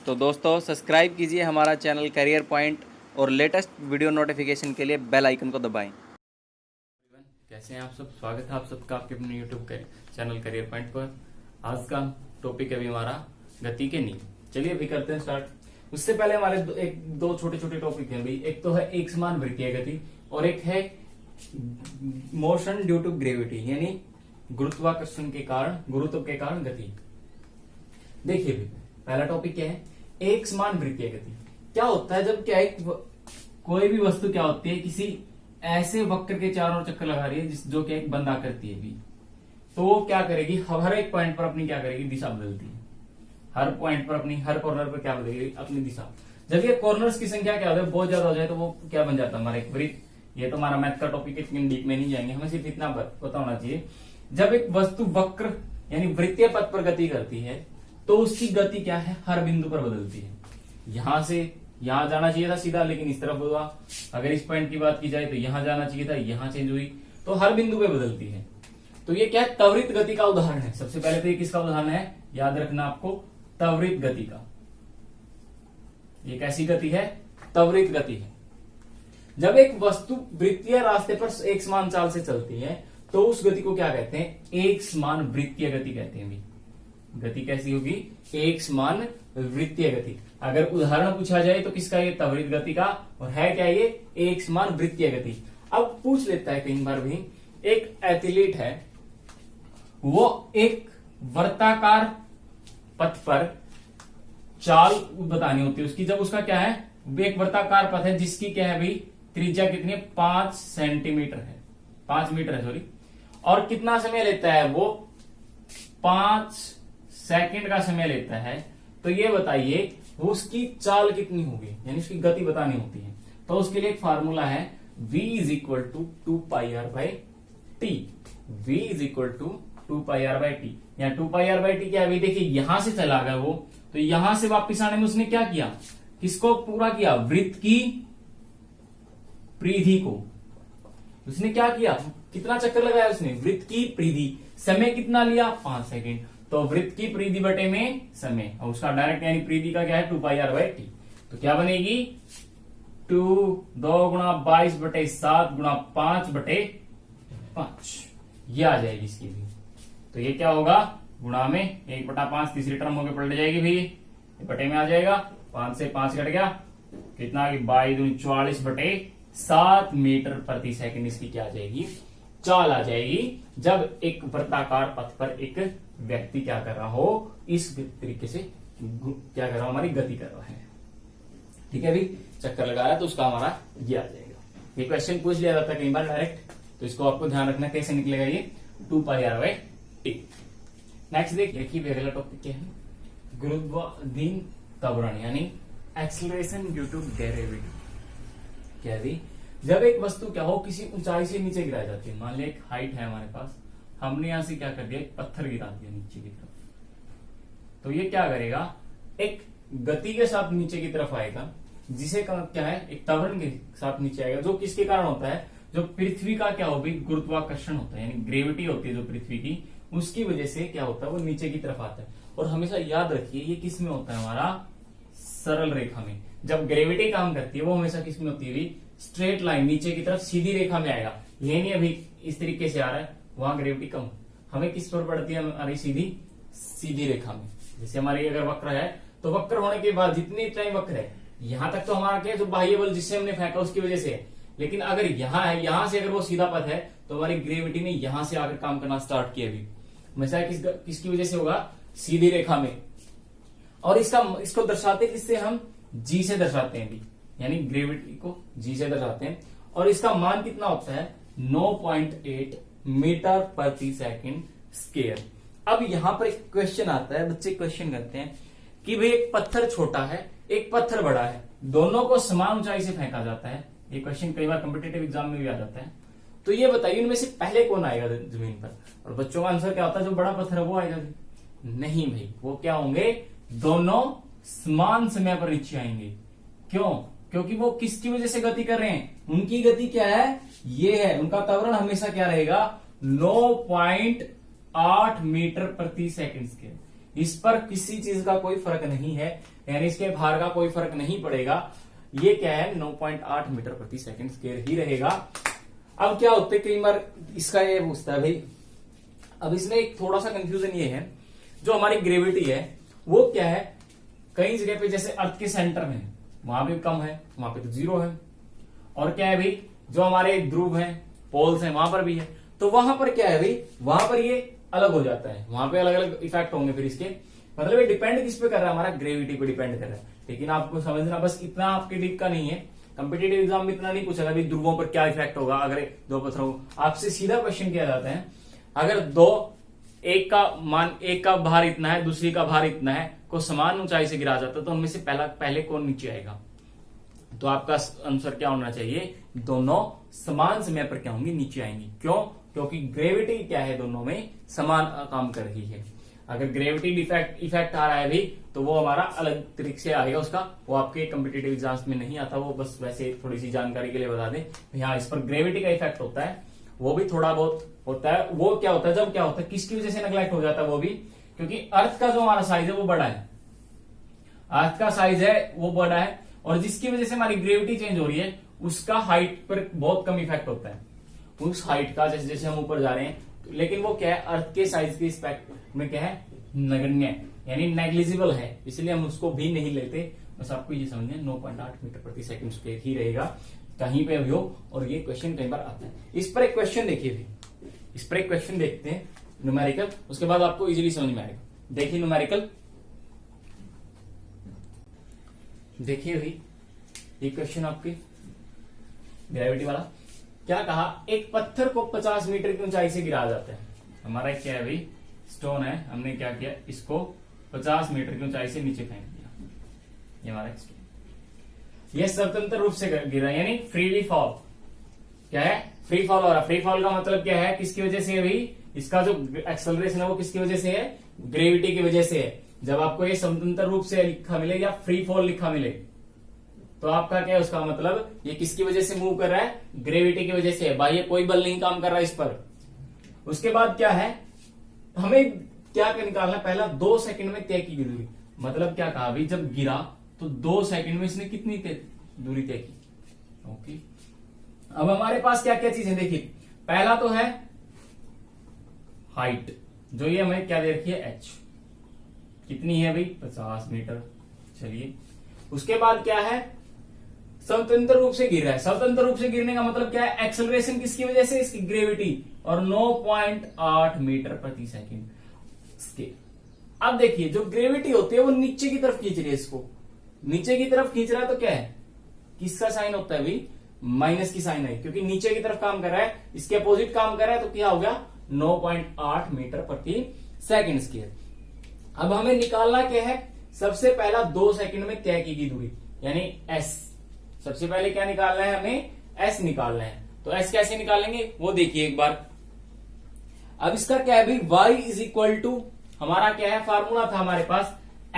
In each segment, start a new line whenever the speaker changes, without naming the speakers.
तो दोस्तों सब्सक्राइब कीजिए हमारा चैनल करियर पॉइंट और लेटेस्ट वीडियो नोटिफिकेशन के लिए बेल आइकन को दबाएं।
कैसे हैं आप सब। स्वागत है आप सबका आपके अपने यूट्यूब चैनल करियर पॉइंट पर। आज का टॉपिक है अभी हमारा गति के नियम। चलिए अभी करते हैं स्टार्ट। उससे पहले हमारे दो छोटे छोटे टॉपिक हैं भाई। एक तो है एक समान वृत्तीय गति और एक है मोशन ड्यू टू ग्रेविटी, यानी गुरुत्वाकर्षण के कारण, गुरुत्व के कारण गति। देखिए भाई, पहला टॉपिक क्या है, एक समान वृत्तीय गति। क्या होता है जब क्या है कोई भी वस्तु क्या होती है किसी ऐसे वक्र के चारों ओर चक्कर लगा रही है जो कि एक बंद आकृति है भी, तो वो क्या करेगी, हर एक पॉइंट पर अपनी क्या करेगी, दिशा बदलती है। हर पॉइंट पर अपनी, हर कॉर्नर पर क्या बदलेगी, अपनी दिशा। जब ये कॉर्नर्स की संख्या क्या होती है, बहुत ज्यादा हो जाए तो वो क्या बन जाता है, हमारा एक वृत्त। ये तो हमारा मैथ का टॉपिक है, इतनी डीप में नहीं जाएंगे, हमें सिर्फ इतना पता होना चाहिए। जब एक वस्तु वक्र यानी वृत्तीय पथ पर गति करती है तो उसकी गति क्या है, हर बिंदु पर बदलती है। यहां से यहां जाना चाहिए था सीधा, लेकिन इस तरफ हुआ। अगर इस पॉइंट की बात की जाए तो यहां जाना चाहिए था, यहां चेंज हुई, तो हर बिंदु पे बदलती है। तो ये क्या है, त्वरित गति का उदाहरण है। सबसे पहले तो ये किसका उदाहरण है, याद रखना आपको, त्वरित गति का। ये कैसी गति है, त्वरित गति है। जब एक वस्तु वृत्तीय रास्ते पर एक समान चाल से चलती है तो उस गति को क्या कहते हैं, एक समान वृत्तीय गति कहते हैं भी। गति कैसी होगी, एक समान वृत्तीय गति। अगर उदाहरण पूछा जाए तो किसका, ये त्वरित गति का, और है क्या ये, एक समान वृत्तीय गति। अब पूछ लेता है कई बार भी, एक एथलीट है, वो एक वर्ताकार पथ पर चाल बतानी होती है उसकी। जब उसका क्या है, एक वर्ताकार पथ है जिसकी क्या है भाई, त्रिज्या कितनी है, 5 सेंटीमीटर है, 5 मीटर है सॉरी। और कितना समय लेता है वो, 5 सेकंड का समय लेता है। तो ये बताइए वो उसकी चाल कितनी होगी, यानी उसकी गति बतानी होती है। तो उसके लिए एक फार्मूला है, v is equal to 2πr/t। v is equal to 2πr/t। यहाँ 2πr/t क्या है भाई, देखिए यहां से चला गया वो, तो यहां से वापिस आने में उसने क्या किया, किसको पूरा किया, वृत्त की परिधि को। उसने क्या किया, कितना चक्कर लगाया उसने, वृत्त की परिधि। समय कितना लिया, 5 सेकंड। तो वृत्त की परिधि बटे में समय, और उसका डायरेक्ट यानी परिधि का क्या है, 2πr/t। तो क्या बनेगी, 2 गुणा 22 बटे 7 गुणा 5 बटे 5, ये आ जाएगी इसकी भी। तो ये क्या होगा, गुणा में 1/5 तीसरी टर्म होकर पलट जाएगी भाई, ये बटे में आ जाएगा, 5 से 5 कट गया, कितना, 22 44 बटे 7 मीटर प्रति सेकंड इसकी क्या आ जाएगी, चाल आ जाएगी। जब एक वृत्ताकार पथ पर एक व्यक्ति क्या कर रहा हो, इस तरीके से क्या कर रहा हो, हमारी गति कर रहा है। ठीक है भाई, चक्कर लगा रहा है तो उसका हमारा ये आ जाएगा। ये क्वेश्चन पूछ लिया जाता है कई बार डायरेक्ट, तो इसको आपको ध्यान रखना कैसे निकलेगा ये, 2πr/t। नेक्स्ट देखिए अगला टॉपिक क्या है, गुरुत्वाधीन त्वरण यानी एक्सीलरेशन ड्यू टू ग्रेविटी। क्या है, जब एक वस्तु क्या हो किसी ऊंचाई से नीचे गिराई जाती है, मान लिया एक हाइट है हमारे पास, हमने यहां से क्या कर दिया, एक पत्थर गिरा दिया नीचे की तरफ, तो ये क्या करेगा, एक गति के साथ नीचे की तरफ आएगा, जिसे क्या है, एक त्वरण के साथ नीचे आएगा, जो किसके कारण होता है, जो पृथ्वी का क्या होगी, गुरुत्वाकर्षण होता है, यानी ग्रेविटी होती है जो पृथ्वी की, उसकी वजह से क्या होता है, वो नीचे की तरफ आता है। और हमेशा याद रखिए ये किस में होता है, हमारा सरल रेखा में। जब ग्रेविटी काम करती है वो हमेशा किस में होती है, स्ट्रेट लाइन, नीचे की तरफ सीधी रेखा में आएगा। ये नहीं अभी इस तरीके से आ रहा है, वहां ग्रेविटी कम, हमें किस पर पड़ती है, हमारी सीधी रेखा में। जैसे हमारी अगर वक्र है तो वक्र होने के बाद जितनी टाइम वक्र है, यहां तक तो हमारा क्या, जो बाह्य बल जिससे हमने फेंका उसकी वजह से है। लेकिन अगर यहाँ है, यहां से अगर वो सीधा पथ है तो हमारी ग्रेविटी ने यहां से आकर काम करना स्टार्ट किया। अभी हमेशा किसकी वजह से होगा, सीधी रेखा में। और इसको दर्शाते किससे, हम जी से दर्शाते हैं भी, यानी ग्रेविटी को जी से दर्शाते हैं। और इसका मान कितना होता है, 9.8 मीटर प्रति सेकंड स्क्वायर। अब यहां पर एक क्वेश्चन आता है, बच्चे क्वेश्चन करते हैं कि भाई एक पत्थर छोटा है, एक पत्थर बड़ा है, दोनों को समान ऊंचाई से फेंका जाता है। ये क्वेश्चन कई बार कॉम्पिटिटिव एग्जाम में भी आ जाता है। तो ये बताइए उनमें से पहले कौन आएगा जमीन पर, और बच्चों का आंसर क्या होता है, जो बड़ा पत्थर है वो आएगा। नहीं भाई, वो क्या होंगे, दोनों समान समय पर नीचे आएंगे। क्यों, क्योंकि वो किसकी वजह से गति कर रहे हैं, उनकी गति क्या है, ये है, उनका त्वरण हमेशा क्या रहेगा, 9.8 मीटर प्रति सेकंड के। इस पर किसी चीज का कोई फर्क नहीं है, यानी इसके भार का कोई फर्क नहीं पड़ेगा। ये क्या है 9.8 मीटर प्रति सेकंड स्क्वायर ही रहेगा। अब क्या होता है कई बार इसका ये पूछता है भाई, अब इसमें एक थोड़ा सा कंफ्यूजन ये है, जो हमारी ग्रेविटी है वो क्या है, कई जगह पे जैसे अर्थ के सेंटर में वहां पे कम है, वहां पे तो 0 है। और क्या है भाई, जो हमारे ध्रुव हैं, पोल्स हैं, वहां पर भी है। तो वहां पर क्या है भाई, वहां पर ये अलग हो जाता है, वहां पे अलग अलग इफेक्ट होंगे फिर इसके। मतलब ये डिपेंड किस पे कर रहा है, हमारा ग्रेविटी पे डिपेंड कर रहा है। लेकिन आपको समझना बस इतना आपके डीप का नहीं है, कंपिटेटिव एग्जाम में इतना नहीं पूछा भाई ध्रुवों पर क्या इफेक्ट होगा अगर दो पत्थरों, आपसे सीधा क्वेश्चन किया जाता है अगर एक का भार इतना है, दूसरी का भार इतना है, को समान ऊंचाई से गिरा जाता है, तो उनमें से पहले कौन नीचे आएगा। तो आपका आंसर क्या होना चाहिए, दोनों समान समय पर क्या होंगी, नीचे आएंगी। क्यों, क्योंकि ग्रेविटी क्या है, दोनों में समान काम कर रही है। अगर ग्रेविटी इफेक्ट आ रहा है भी तो वो हमारा अलग तरीके से आएगा उसका, वो आपके कम्पिटेटिव एग्जाम्स में नहीं आता, वो बस वैसे थोड़ी सी जानकारी के लिए बता दें। यहाँ इस पर ग्रेविटी का इफेक्ट होता है, वो भी थोड़ा बहुत होता है। वो क्या होता है, जब क्या होता है, किसकी वजह से नेग्लेक्ट हो जाता है, वो भी क्योंकि अर्थ का जो हमारा साइज है वो बड़ा है, अर्थ का साइज है वो बड़ा है, और जिसकी वजह से हमारी ग्रेविटी चेंज हो रही है उसका हाइट पर बहुत कम इफेक्ट होता है, उस हाइट का, जैसे जैसे हम ऊपर जा रहे हैं। लेकिन वो क्या है, अर्थ के साइज के रिस्पेक्ट में क्या है, नगण्य, यानी नेग्लिजिबल है, इसलिए हम उसको भी नहीं लेते। बस आपको ये समझना 9.8 मीटर प्रति सेकंड स्क्वायर ही रहेगा कहीं पे भी हो, और ये क्वेश्चन कई बार आता है। इस पर एक क्वेश्चन देखिए, इस पर एक क्वेश्चन देखते हैं न्यूमेरिकल, उसके बाद आपको इजीली समझ में आएगा। देखिए न्यूमेरिकल, देखिए भाई ये क्वेश्चन आपके ग्रेविटी वाला, क्या कहा, एक पत्थर को 50 मीटर की ऊंचाई से गिराया जाता है। हमारा क्या है भाई, स्टोन है, हमने क्या किया, इसको 50 मीटर की ऊंचाई से नीचे फेंक दिया, ये हमारा स्टोन, यह स्वतंत्र रूप से गिरा, यानी फ्रीली फॉल। क्या है, फ्री फॉल हो रहा। फ्री फॉल का मतलब क्या है, किसकी वजह से है भाई, इसका जो एक्सेलरेशन है वो किसकी वजह से है, ग्रेविटी की वजह से है। जब आपको ये स्वतंत्र रूप से लिखा मिले या फ्री फॉल लिखा मिले तो आपका क्या है, उसका मतलब ये किसकी वजह से मूव कर रहा है, ग्रेविटी की वजह से है, बाह्य कोई बल नहीं काम कर रहा है इस पर। उसके बाद क्या है, हमें क्या निकालना, पहला 2 सेकंड में तय की दूरी। मतलब क्या कहा भाई, जब गिरा तो 2 सेकंड में इसने कितनी दूरी तय की। ओके, अब हमारे पास क्या क्या चीजें देखिए, पहला तो है हाइट, जो ये हमें क्या दे रखी है, एच, कितनी है भाई, 50 मीटर। चलिए, उसके बाद क्या है, स्वतंत्र रूप से गिर रहा है। स्वतंत्र रूप से गिरने का मतलब क्या है, एक्सेलरेशन किसकी वजह से, इसकी ग्रेविटी, और 9.8 मीटर प्रति सेकंड। अब देखिए जो ग्रेविटी होती है वो नीचे की तरफ खींच रही है, इसको नीचे की तरफ खींच रहा है, तो क्या है, किसका साइन होता है भाई, माइनस की साइन है, क्योंकि नीचे की तरफ काम कर रहा है, इसके अपोजिट काम कर रहा है, तो क्या हो गया 9.8 मीटर प्रति सेकंड स्क्वायर। अब हमें निकालना क्या है, सबसे पहला 2 सेकंड में तय की गई दूरी, यानी एस। सबसे पहले क्या निकालना है, हमें एस निकालना है। तो एस कैसे निकालेंगे वो देखिए एक बार। अब इसका क्या है भाई, y इज इक्वल टू, हमारा क्या है, फार्मूला था हमारे पास,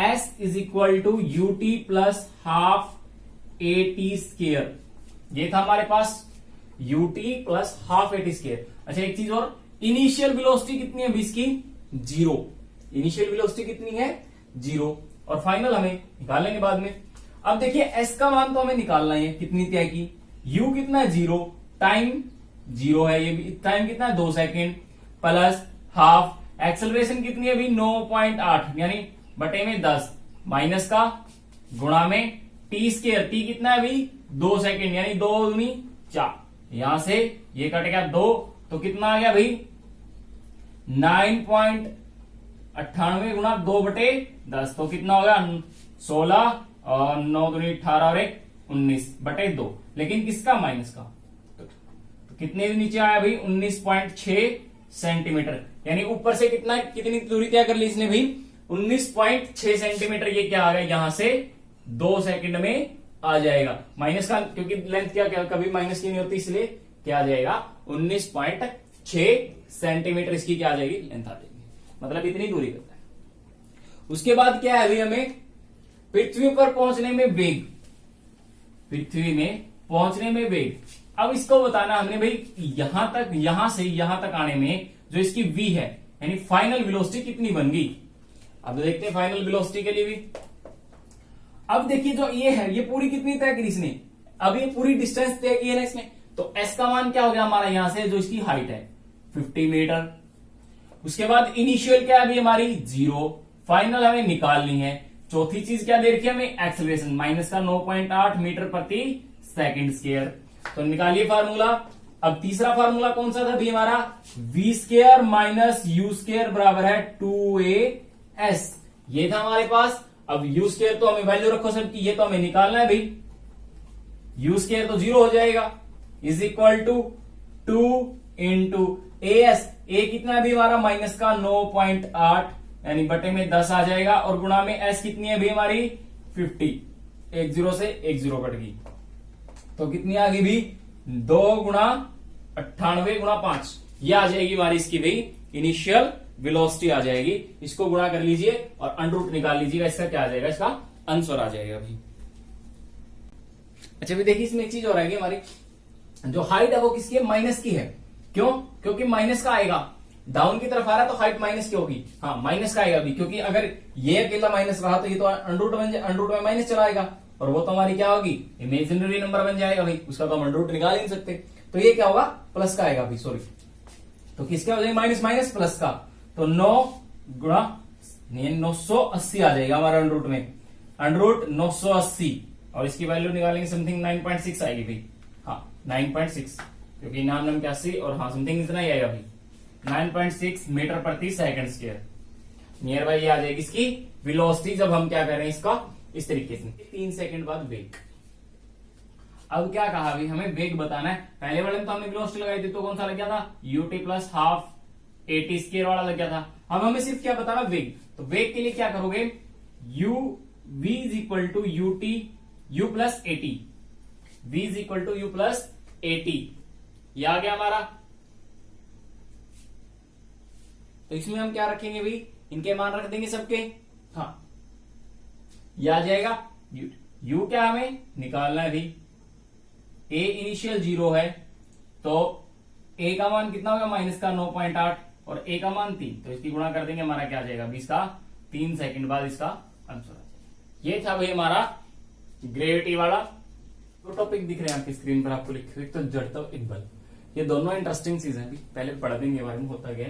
s is equal to UT plus half AT square. ये था हमारे पास UT plus half AT square. अच्छा एक चीज और, इनिशियल वेलोसिटी कितनी है इसकी, 0। इनिशियल वेलोसिटी कितनी है, 0, और फाइनल हमें निकाल लेंगे बाद में। अब देखिए एस का मान तो हमें निकालना है, कितनी तय की, यू कितना है 0, टाइम 0 है, ये भी टाइम कितना है 2 सेकेंड, प्लस हाफ, एक्सेलरेशन कितनी है अभी 9.8 यानी बटे में 10, माइनस का गुणा में टी स्क्वायर, टी कितना है अभी 2 सेकेंड, यानी 2 दूनी 4, यहां से ये कट गया 2, तो कितना आ गया भाई 9.98 गुणा 2/10, तो कितना होगा 16, और 9 दूनी 18 और 1 19/2, लेकिन किसका, माइनस का। तो कितने नीचे आया भाई 19.6 सेंटीमीटर, यानी ऊपर से कितनी दूरी तय कर ली इसने भाई 19.6 सेंटीमीटर। ये क्या आ गया, यहां से 2 सेकंड में आ जाएगा, माइनस का, क्योंकि लेंथ क्या कभी माइनस की नहीं होती, इसलिए क्या आ जाएगा 19.6 सेंटीमीटर इसकी क्या आ जाएगी, लेंथ आ जाएगी, मतलब इतनी दूरी करता है। उसके बाद क्या है भाई, हमें पृथ्वी पर पहुंचने में वेग, पृथ्वी में पहुंचने में वेग। अब इसको बताना हमने भाई, यहां से यहां तक आने में जो इसकी v है, यानी फाइनल वेलोसिटी कितनी बन गई। अब देखते हैं फाइनल वेलोसिटी के लिए भी। अब देखिए जो ये है, ये पूरी कितनी तय करी इसने, अब ये पूरी डिस्टेंस तय की है ना इसने, तो एस का मान क्या हो गया हमारा यहां से, जो इसकी हाइट है 50 मीटर। उसके बाद इनिशियल क्या है अभी हमारी 0, फाइनल हमें निकालनी है। चौथी चीज क्या दे रखी है हमें, एक्सेलरेशन माइनस का 9.8 मीटर प्रति सेकंड स्क्वायर। तो निकालिए फार्मूला। अब तीसरा फार्मूला कौन सा था अभी हमारा, v square minus you square बराबर है 2as, ये था हमारे पास। अब यू स्क्वायर तो हमें वैल्यू रखो सबकी, ये तो हमें निकालना है भाई, यू स्क्वायर तो 0 हो जाएगा, is equal to 2 into S, A कितना है अभी हमारा माइनस का 9.8 यानी बटे में 10 आ जाएगा, और गुणा में एस कितनी है अभी हमारी 50, एक 0 से एक 0 कट गई, तो कितनी आ गई भी 2 गुणा 98 गुणा 5, ये आ जाएगी हमारी इसकी भाई इनिशियल वेलोसिटी आ जाएगी। इसको गुणा कर लीजिए और अंडर रूट निकाल लीजिएगा, इसका क्या आ जाएगा, इसका आंसर आ जाएगा भाई। अच्छा भी देखिए इसमें एक चीज और आएगी, हमारी जो हाइट है वो किसकी है, माइनस की है। क्यों, क्योंकि माइनस का आएगा, डाउन की तरफ आ रहा है तो हाइट माइनस की होगी, हाँ माइनस का आएगा भी, क्योंकि अगर ये अकेला माइनस रहा तो ये तो अंडर रूट में माइनस चला आएगा, और वो तो हमारी क्या होगी, इमेजिनरी नंबर बन जाएगा भाई, उसका तो हम अंडर रूट निकाल ही नहीं सकते। तो ये क्या होगा, प्लस का आएगा भाई, सॉरी, तो किसका हो जाएगा माइनस माइनस प्लस का, तो 9 गुणा 980 आ जाएगा हमारा अंडर रूट में, अंडर रूट 980, और इसकी वैल्यू निकालेंगे समथिंग 9.6 आएगी भाई, हाँ 9.6, क्योंकि नाम 81 और हाँ समथिंग इतना ही आएगा भाई, 9.6 मीटर प्रति सेकंड स्क्वायर। नियर बाई ये आ जाएगी इसकी वेलोसिटी, जब हम क्या कर रहे हैं इसका इस तरीके से। 3 सेकंड बाद वेग। अब क्या कहा अभी हमें वेग बताना है, पहले वाले में तो हमने वेलोसिटी लगाई थी तो कौन सा लग गया था, ut plus half AT square वाला लग गया था। अब हमें सिर्फ क्या बताना वेग, तो वेग के लिए क्या करोगे, v is equal to u plus AT, v is equal to u plus AT, ये आ गया हमारा। तो इसमें हम क्या रखेंगे भाई, इनके मान रख देंगे सबके, हाँ ये आ जाएगा u क्या हमें निकालना है भाई, a इनिशियल 0 है, तो a का मान कितना होगा माइनस का 9.8 और a का मान 3, तो इसकी गुणा कर देंगे, हमारा क्या आ जाएगा 20 का 3 सेकंड बाद इसका आंसर आ जाएगा। ये था भाई हमारा ग्रेविटी वाला। तो टॉपिक दिख रहे हैं आपकी स्क्रीन पर, आपको लिख एक तो जड़ता एक बल, ये दोनों इंटरेस्टिंग चीज है, पहले पढ़ देंगे बारे में होता गया।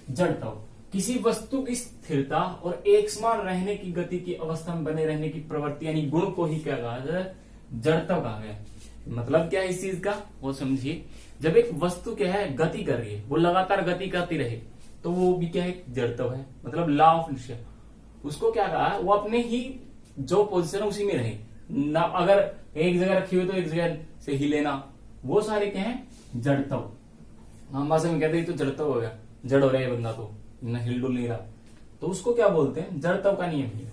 जड़ता किसी वस्तु की स्थिरता और एक समान रहने की गति की अवस्था में बने रहने की प्रवृत्ति यानी गुण को ही क्या कहा जाए, जड़ता कहा गया। मतलब क्या है इस चीज का वो समझिए, जब एक वस्तु क्या है गति कर रही है, वो लगातार गति करती रहे तो वो भी क्या है, जड़ता है, मतलब लॉ ऑफ इनर्शिया। उसको क्या कहा, वो अपने ही जो पोजीशन है उसी में रहे ना, अगर एक जगह रखी हुई तो एक जगह से हिले ना, वो सारे क्या है जड़ता। हम भाषा में कहते हैं तो जड़ता हो गया, जड़ हो रहा है बंदा तो न हिलडुल नहीं रहा, तो उसको क्या बोलते हैं, जड़ता का नियम है।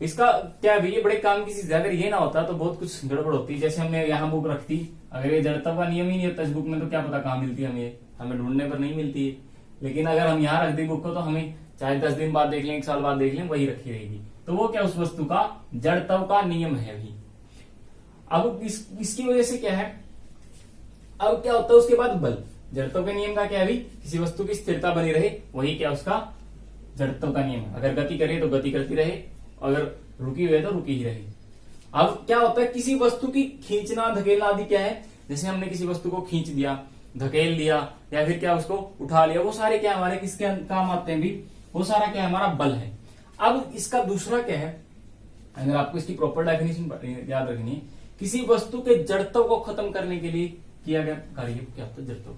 इसका क्या भी ये बड़े काम की चीज है, अगर ये ना होता तो बहुत कुछ गड़बड़ होती। जैसे हमने यहाँ बुक रखती, अगर ये जड़ता का नियम ही नहीं होता इस बुक में तो क्या पता कहाँ मिलती है, हमें ढूंढने पर नहीं मिलती है। लेकिन अगर हम यहाँ रख दें बुक को तो हमें चाहे 10 दिन बाद देख लें, 1 साल बाद देख लें, वही रखी रहेगी। तो वो क्या उस वस्तु का जड़ता का नियम है भी। अब इसकी वजह से क्या है, अब क्या होता है उसके बाद बल। जड़त्व के नियम का क्या है भी, किसी वस्तु की स्थिरता बनी रहे, वही क्या उसका जड़त्व का नियम है। अगर गति करे तो गति करती रहे, अगर रुकी हुई है तो रुकी ही रहे। अब क्या होता है, किसी वस्तु की खींचना धकेलना आदि क्या है, जैसे हमने किसी वस्तु को खींच दिया, धकेल दिया, या फिर क्या उसको उठा लिया, वो सारे क्या हमारे किसके काम आते हैं भी, वो सारा क्या हमारा बल है। अब इसका दूसरा क्या है, अगर आपको इसकी प्रॉपर डेफिनेशन याद रखनी है, किसी वस्तु के जड़त्व को खत्म करने के लिए किया गया कार्य क्या होता है, जड़त्व।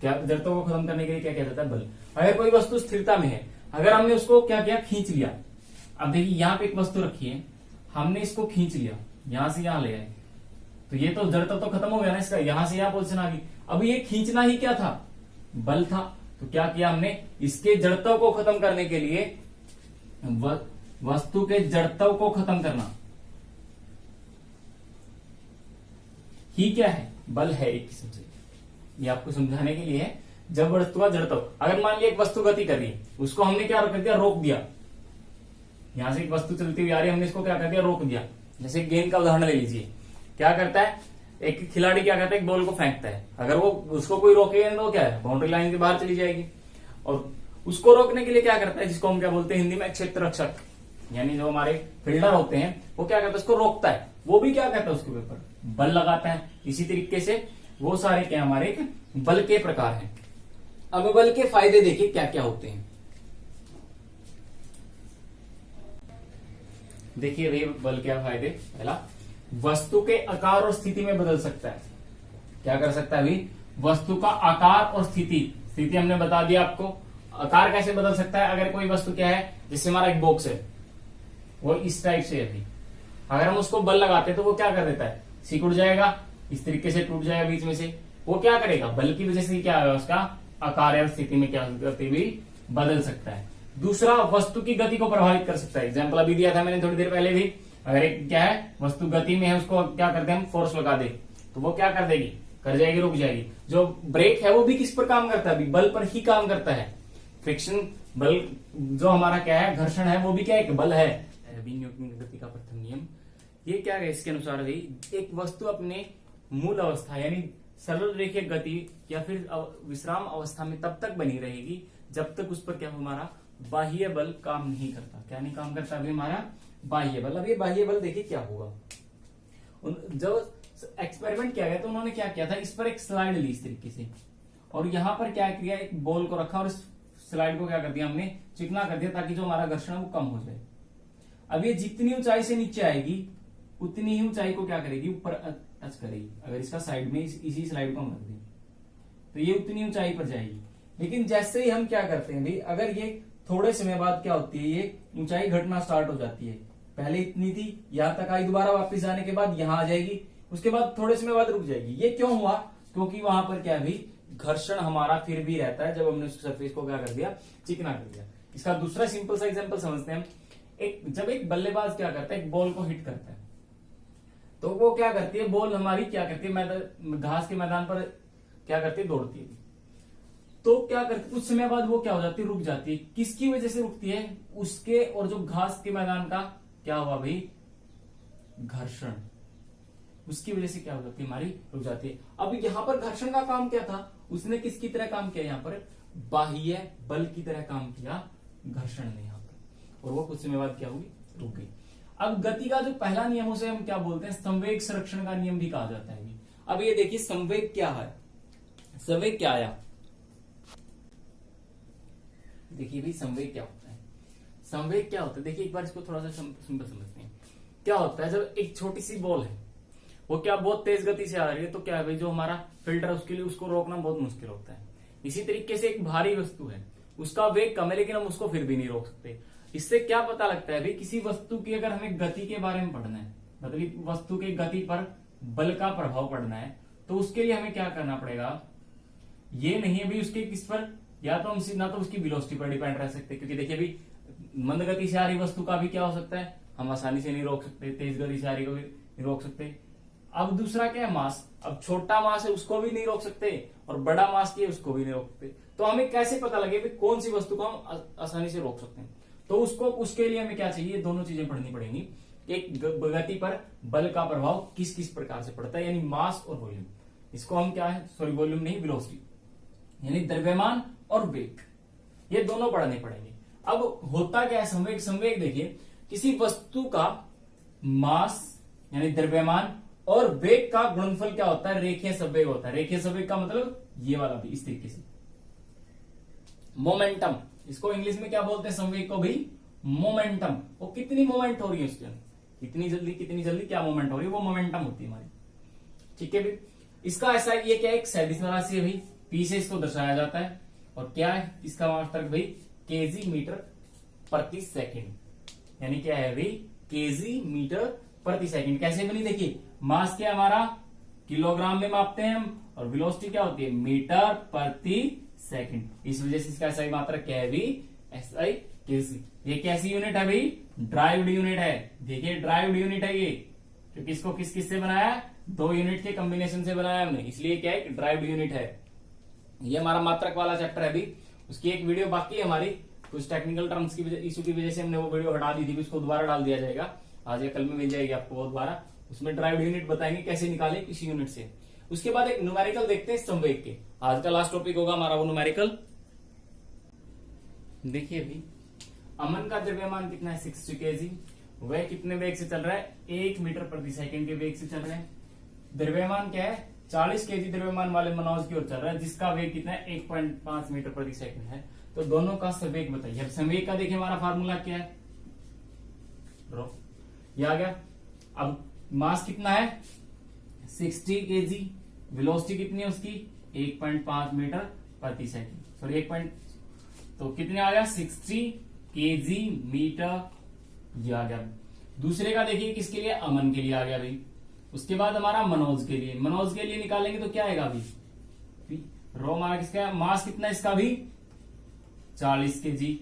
क्या जड़त्व को खत्म करने के लिए क्या किया जाता है, बल। अगर कोई वस्तु स्थिरता में है, अगर हमने उसको क्या किया, खींच लिया। अब देखिए यहाँ पे एक वस्तु रखी है, हमने इसको खींच लिया, यहां से यहां ले आए, तो ये तो जड़त्व तो खत्म हो गया ना इसका, यहां से यहां पोजीशन आ गई। अब ये खींचना ही क्या था, बल था। तो क्या किया हमने, इसके जड़त्व को खत्म करने के लिए वस्तु के जड़त्व को खत्म करना ही क्या है, बल है एक किस्म से। ये आपको समझाने के लिए है। जब वस्तु का जड़त्व, अगर मान लिया एक वस्तु गति कर रही है, उसको हमने क्या कर दिया, रोक दिया। यहां से एक वस्तु चलती हुई आ रही है, हमने इसको क्या कर दिया, रोक दिया। जैसे गेंद का उदाहरण ले लीजिए, क्या करता है एक खिलाड़ी, क्या करता है एक बॉल को फेंकता है, अगर वो उसको कोई रोकेगा तो क्या है, बाउंड्री लाइन के बाहर चली जाएगी। और उसको रोकने के लिए क्या करता है, जिसको हम क्या बोलते हैं हिंदी में क्षेत्र रक्षक, यानी जो हमारे फील्डर होते हैं वो क्या करता है, उसको रोकता है। वो भी क्या करता है, उसके ऊपर बल लगाता है। इसी तरीके से वो सारे क्या हमारे बल के प्रकार हैं। अब बल के फायदे देखिए क्या क्या होते हैं। देखिए भाई बल क्या फायदे, पहला वस्तु के आकार और स्थिति में बदल सकता है। क्या कर सकता है भाई, वस्तु का आकार और स्थिति। स्थिति हमने बता दिया आपको, आकार कैसे बदल सकता है, अगर कोई वस्तु क्या है, जैसे हमारा एक बॉक्स है वो इस टाइप से है, अगर हम उसको बल लगाते हैं तो वो क्या कर देता है, सिकुड़ जाएगा, इस तरीके से टूट जाएगा बीच में से। वो क्या करेगा, बल की वजह से क्या है, उसका आकार या स्थिति में क्या करते हुए बदल सकता है। दूसरा, वस्तु की गति को प्रभावित कर सकता है। एग्जाम्पल अभी दिया था मैंने थोड़ी देर पहले भी, अगर एक क्या है वस्तु गति में है, उसको क्या करते हैं हम, फोर्स लगा दे तो वो क्या कर देगी, कर जाएगी, रुक जाएगी। जो ब्रेक है वो भी किस पर काम करता है, बल पर ही काम करता है। फ्रिक्शन बल जो हमारा क्या है, घर्षण है, वो भी क्या एक बल है। न्यूटन की गति का प्रथम नियम ये क्या है, इसके अनुसार भी एक वस्तु अपने मूल अवस्था यानी सरल रेखीय गति या फिर विश्राम अवस्था में तब तक बनी रहेगी जब तक उस पर क्या हमारा बाह्य बल काम नहीं करता। क्या नहीं काम करता अभी हमारा बाह्य बल। अब ये बाह्य बल देखिए क्या होगा, जब एक्सपेरिमेंट किया गया तो उन्होंने क्या किया था, इस पर एक स्लाइड ली इस तरीके से और यहां पर क्या किया, एक बॉल को रखा और इस स्लाइड को क्या कर दिया हमने, चिकना कर दिया ताकि जो हमारा घर्षण है वो कम हो जाए। अब ये जितनी ऊंचाई से नीचे आएगी उतनी ही ऊंचाई को क्या करेगी, ऊपर टच करेगी। अगर इसका साइड में इसी स्लाइड को हम रख दें तो ये उतनी ऊंचाई पर जाएगी। लेकिन जैसे ही हम क्या करते हैं भाई, अगर ये थोड़े समय बाद क्या होती है, ये ऊंचाई घटना स्टार्ट हो जाती है। पहले इतनी थी, यहां तक आई, दोबारा वापस जाने के बाद यहां आ जाएगी, उसके बाद थोड़े समय बाद रुक जाएगी। ये क्यों हुआ, क्योंकि वहां पर क्या भी घर्षण हमारा फिर भी रहता है जब हमने उस सरफेस को क्या कर दिया, चिकना कर दिया। इसका दूसरा सिंपल सा एग्जांपल समझते हैं हम। जब एक बल्लेबाज क्या करता है, एक बॉल को हिट करता है तो वो क्या करती है, बॉल हमारी क्या करती है, घास के मैदान पर क्या करती है, दौड़ती है। तो क्या करती है, कुछ समय बाद वो क्या हो जाती है, रुक जाती है। किसकी वजह से रुकती है, उसके और जो घास के मैदान का क्या हुआ भाई, घर्षण, उसकी वजह से क्या हो जाती है, हमारी रुक जाती है। अब यहां पर घर्षण का काम क्या था, उसने किसकी तरह काम किया, यहां पर बाह्य बल की तरह काम किया घर्षण ने यहां पर, और वो कुछ समय बाद क्या हुई, रुक गई। अब गति का जो पहला नियम उसे हम क्या बोलते हैं, संवेग संरक्षण का नियम भी कहा जाता है। अब ये देखिए संवेग क्या है, संवेग क्या आया, देखिए भाई संवेग क्या होता है। संवेग क्या होता है, देखिए एक बार इसको थोड़ा सा सिंपल समझते हैं। क्या होता है, जब एक छोटी सी बॉल है वो क्या बहुत तेज गति से आ रही है तो क्या है भाई, जो हमारा फिल्टर है उसके लिए उसको रोकना बहुत मुश्किल होता है। इसी तरीके से एक भारी वस्तु है, उसका वेग कम है लेकिन हम उसको फिर भी नहीं रोक सकते। इससे क्या पता लगता है भाई, किसी वस्तु की अगर हमें गति के बारे में पढ़ना है, मतलब वस्तु की गति पर बल का प्रभाव पढ़ना है, तो उसके लिए हमें क्या करना पड़ेगा, ये नहीं है भाई उसके किस पर, या तो हम ना तो उसकी वेलोसिटी पर डिपेंड रह सकते, क्योंकि देखिए भाई मंद गति से आ रही वस्तु का भी क्या हो सकता है, हम आसानी से नहीं रोक सकते, तेज गति से आ रही को भी नहीं रोक सकते। अब दूसरा क्या है, मास। अब छोटा मास है उसको भी नहीं रोक सकते और बड़ा मास की है उसको भी नहीं रोक सकते। तो हमें कैसे पता लगे कि कौन सी वस्तु को हम आसानी से रोक सकते हैं, तो उसके लिए हमें क्या चाहिए, दोनों चीजें पढ़नी पड़ेंगी। एक गति पर बल का प्रभाव किस किस प्रकार से पड़ता है, यानी मास और वॉल्यूम। इसको हम क्या है, सॉरी वॉल्यूम नहीं, वेलोसिटी, यानी द्रव्यमान और वेग, ये दोनों पढ़ने पड़ेंगे। अब होता क्या है संवेग, संवेग देखिए किसी वस्तु का मास यानी द्रव्यमान और वेग का गुणनफल क्या होता है, रेखीय संवेग होता है। रेखीय संवेग का मतलब ये वाला भी इस तरीके से मोमेंटम, इसको इंग्लिश में क्या बोलते हैं संवेग को भी, मोमेंटम। वो कितनी मोमेंट हो रही है उसके अंदर, कितनी जल्दी क्या मोमेंट हो रही है, वो मोमेंटम होती है हमारी। ठीक है भाई, इसका ऐसा ये क्या है, एक सदिश राशि है भाई, पी से इसको दर्शाया जाता है और क्या है इसका मात्रक भाई, केजी मीटर प्रति सेकंड, यानी क्या है भाई, केजी मीटर प्रति सेकंड। कैसे बनी देखिए, मास क्या हमारा किलोग्राम में मापते हैं हम, और वेलोसिटी क्या होती है, मीटर प्रति सेकंड। इस वजह से इसका SI मात्रक क्या है भाई, SI केजी। ये कैसी यूनिट है भाई, ड्राइव्ड यूनिट है। देखिए ड्राइव्ड यूनिट है ये, क्योंकि इसको किस से बनाया, दो यूनिट के कॉम्बिनेशन से बनाया हमने, इसलिए क्या है ड्राइव्ड यूनिट है। ये हमारा मात्रक वाला चैप्टर है अभी, उसकी एक वीडियो बाकी है हमारी, कुछ टेक्निकल टर्म्स की इशू की वजह से हमने वो वीडियो हटा दी थी, उसको दोबारा डाल दिया जाएगा, आज या कल में मिल जाएगी आपको वो दोबारा। उसमें ड्राइव्ड यूनिट बताएंगे कैसे निकाले किसी यूनिट से। उसके बाद एक न्यूमेरिकल देखते हैं संवेग के, आज का लास्ट टॉपिक होगा हमारा वो न्यूमेरिकल। देखिए भी अमन का द्रव्यमान कितना है 60 kg, वह कितने वेग से चल रहा है 1 मीटर प्रति सेकंड के वेग से चल रहा है। द्रव्यमान क्या है 40 kg द्रव्यमान वाले मनोज की ओर चल रहा है जिसका वेग कितना है 1.5 मीटर प्रति सेकंड है। तो दोनों का संवेग बताइए। अब संवेग का देखिए हमारा फार्मूला क्या है, ड्रॉ ये आ गया। अब मास कितना है 60 kg, वेलोसिटी कितनी है उसकी 1.5 मीटर प्रति सेकंड, सॉरी 1. तो कितने आ गया 60 kg मीटर, ये आ गया। दूसरे का देखिए किसके लिए, अमन के लिए आ गया भाई। उसके बाद हमारा मनोज के लिए, मनोज के लिए निकालेंगे तो क्या आएगा अभी रो हमारा किसका है, मास कितना है इसका भी 40 kg।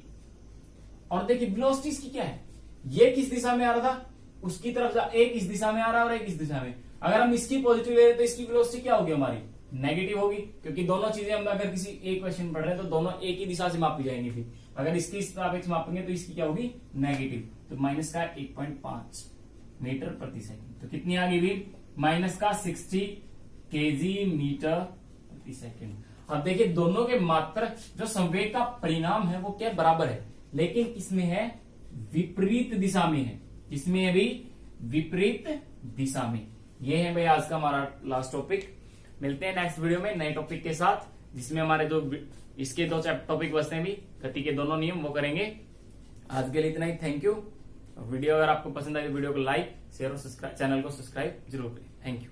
और देखिए वेलोसिटी इसकी क्या है, ये किस दिशा में आ रहा था उसकी तरफ, एक इस दिशा में आ रहा है और एक इस दिशा में। अगर हम इसकी पॉजिटिव ले रहे तो इसकी वेलोसिटी क्या होगी हमारी नेगेटिव होगी, क्योंकि दोनों चीजें हम अगर किसी एक क्वेश्चन पढ़ रहे हैं तो दोनों एक ही दिशा से मापी जाएंगी। फिर अगर इसकी इस सापेक्ष मापेंगे तो इसकी क्या होगी नेगेटिव। तो माइनस का 1.5 मीटर प्रति सेकंड, तो कितनी आ गई भी माइनस का 60 kg मीटर प्रति सेकंड। अब देखिए दोनों के मात्रक जो संवेग का परिणाम है वो क्या बराबर है, लेकिन इसमें है विपरीत दिशा में है, इसमें है भी विपरीत दिशा में। ये है भाई आज का हमारा लास्ट टॉपिक। मिलते हैं नेक्स्ट वीडियो में नए टॉपिक के साथ, जिसमें हमारे जो इसके 2 टॉपिक बचते हैं भी गति के दोनों नियम वो करेंगे। आज के लिए इतना ही, थैंक यू। वीडियो अगर आपको पसंद आई तो वीडियो को लाइक शेयर और सब्सक्राइब, चैनल को सब्सक्राइब जरूर करें। Thank you.